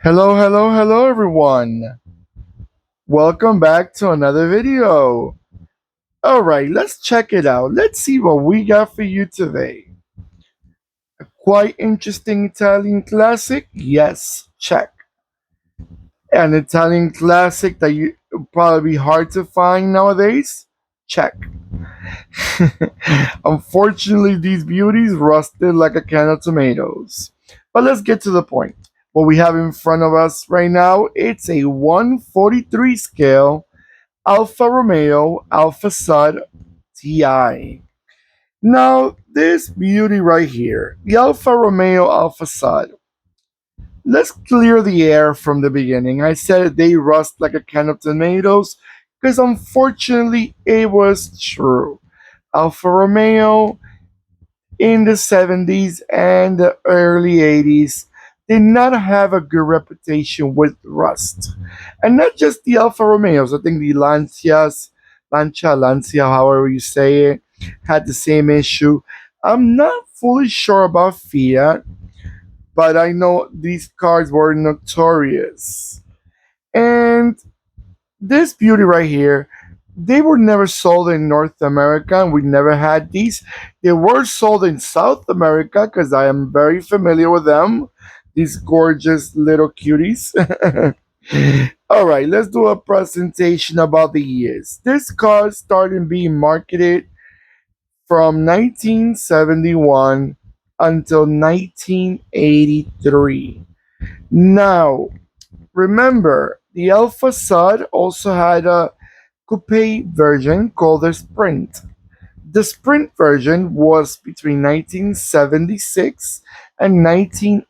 Hello, hello, hello, everyone. Welcome back to another video. All right, let's check it out. Let's see what we got for you today. A quite interesting Italian classic? Yes, check. An Italian classic that you probably be hard to find nowadays? Check. Unfortunately, these beauties rusted like a can of tomatoes. But let's get to the point. What we have in front of us right now, it's a 143 scale Alfa Romeo Alfasud TI. Now, this beauty right here, the Alfa Romeo Alfasud. Let's clear the air from the beginning. I said they rust like a can of tomatoes because unfortunately it was true. Alfa Romeo in the 70s and the early 80s did not have a good reputation with rust. And not just the Alfa Romeos, I think the Lancia, however you say it, had the same issue. I'm not fully sure about Fiat, but I know these cars were notorious. And this beauty right here, they were never sold in North America, and we never had these. They were sold in South America because I am very familiar with them. These gorgeous little cuties. All right, let's do a presentation about the years. This car started being marketed from 1971 until 1983. Now, remember, the Alpha Sud also had a coupe version called the Sprint. The Sprint version was between 1976 and 1989.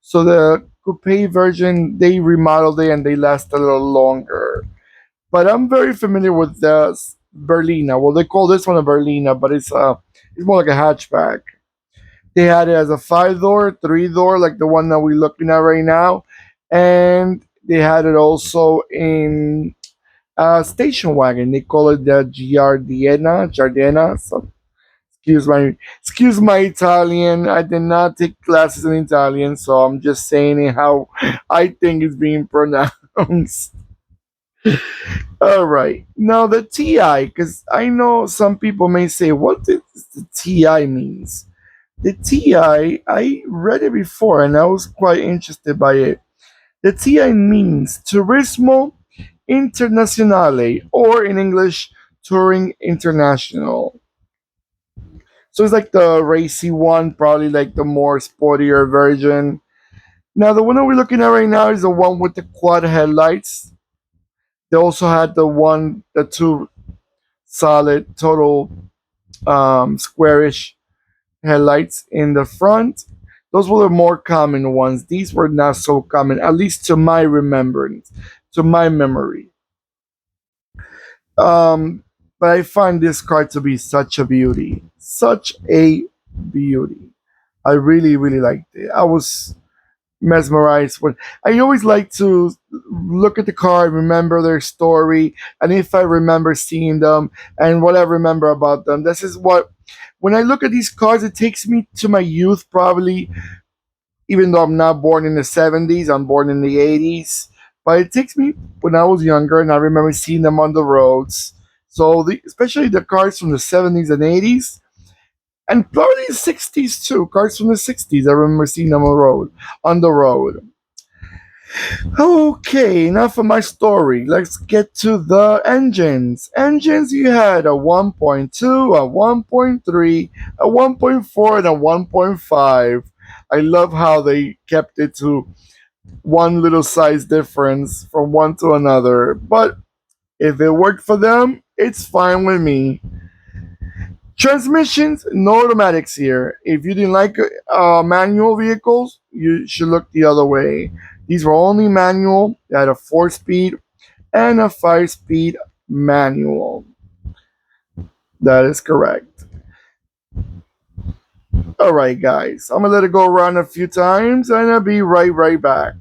So the coupe version, they remodeled it and they last a little longer. But I'm very familiar with the Berlina. Well, they call this one a Berlina, but it's more like a hatchback. They had it as a 5 door, 3 door, like the one that we're looking at right now, and they had it also in station wagon. They call it the Giardina. So excuse my Italian. I did not take classes in Italian, so I'm just saying it how I think it's being pronounced. All right, now the TI, because I know some people may say, what does the TI means? The TI, I read it before and I was quite interested by it. The TI means Turismo Internazionale, or in English, Touring International. So it's like the racy one, probably like the more sportier version. Now, the one that we're looking at right now is the one with the quad headlights. They also had the two solid, total squarish headlights in the front. Those were the more common ones. These were not so common, at least to my remembrance, to my memory. Um, but I find this car to be such a beauty, such a beauty. I really, really liked it. I was mesmerized when I always like to look at the car, remember their story, and if I remember seeing them and what I remember about them, this is what when I look at these cars, it takes me to my youth, probably, even though I'm not born in the 70s, I'm born in the 80s. But it takes me when I was younger, and I remember seeing them on the roads. So, especially the cars from the 70s and 80s, and probably the 60s too. Cars from the 60s, I remember seeing them on the road. Okay, enough of my story. Let's get to the engines. Engines, you had a 1.2, a 1.3, a 1.4, and a 1.5. I love how they kept it to one little size difference from one to another. But if it worked for them, it's fine with me. Transmissions, no automatics here. If you didn't like manual vehicles, you should look the other way. These were only manual. They had a 4 speed and a 5 speed manual. That is correct. All right, guys. I'm gonna let it go around a few times, and I'll be right back.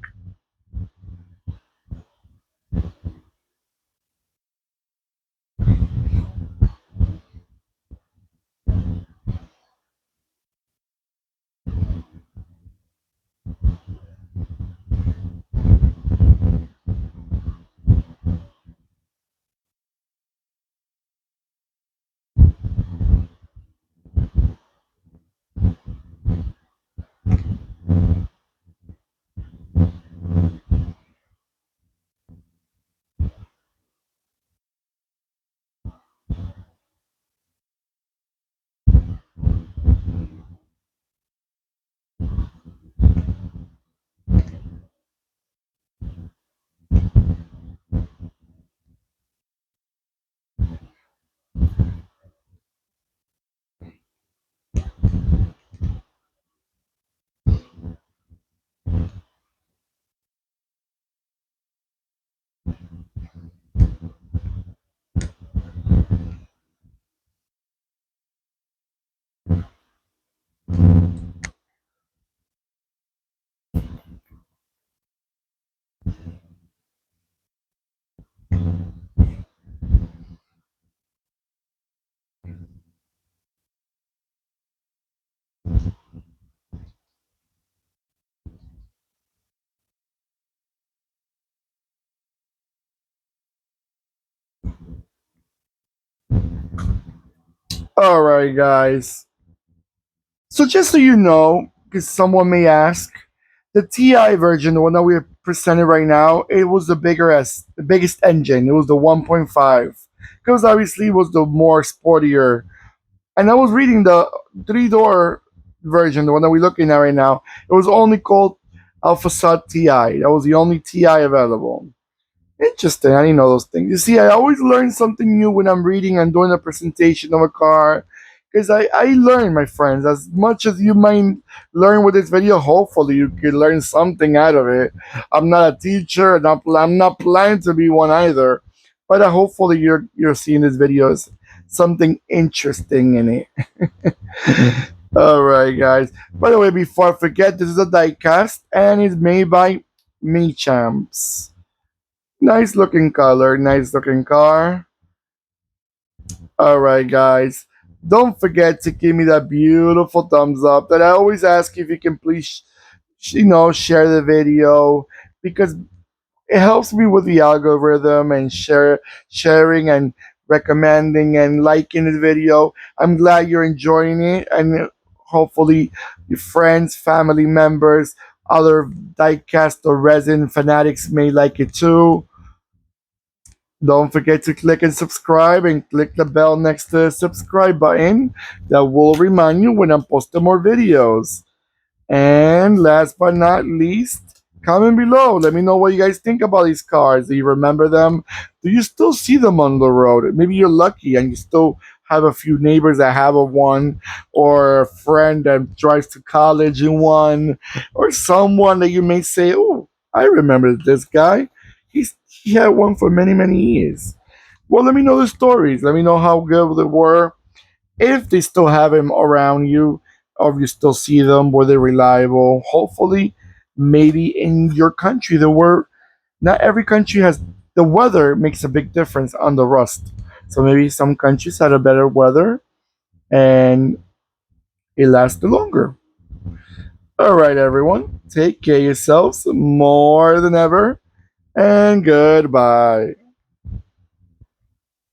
All right, guys. So just so you know, because someone may ask, the TI version, the one that we're presenting right now, it was the biggest engine. It was the 1.5, because obviously it was the more sportier. And I was reading the three-door version, the one that we're looking at right now. It was only called Alfasud TI. That was the only TI available. Interesting. I didn't know those things. You see, I always learn something new when I'm reading and doing a presentation of a car. Because I learn, my friends, as much as you might learn with this video, hopefully you can learn something out of it. I'm not a teacher, and I'm not planning to be one either. But hopefully you're seeing this video as something interesting in it. All right, guys. By the way, before I forget, this is a diecast, and it's made by Minichamps. Nice looking color, nice looking car. All right, guys. Don't forget to give me that beautiful thumbs up. That I always ask if you can please, share the video, because it helps me with the algorithm and sharing and recommending and liking the video. I'm glad you're enjoying it, and hopefully your friends, family members, other diecast or resin fanatics may like it too. Don't forget to click and subscribe and click the bell next to the subscribe button. That will remind you when I'm posting more videos. And last but not least, comment below. Let me know what you guys think about these cars. Do you remember them? Do you still see them on the road? Maybe you're lucky and you still have a few neighbors that have a one, or a friend that drives to college in one, or someone that you may say, "Oh, I remember this guy. He had one for many, many years." Well, let me know the stories. Let me know how good they were, if they still have them around you, or if you still see them, were they reliable? Hopefully, maybe in your country there were. Not every country has, the weather makes a big difference on the rust. So maybe some countries had a better weather and it lasted longer. All right, everyone, take care of yourselves more than ever, and goodbye.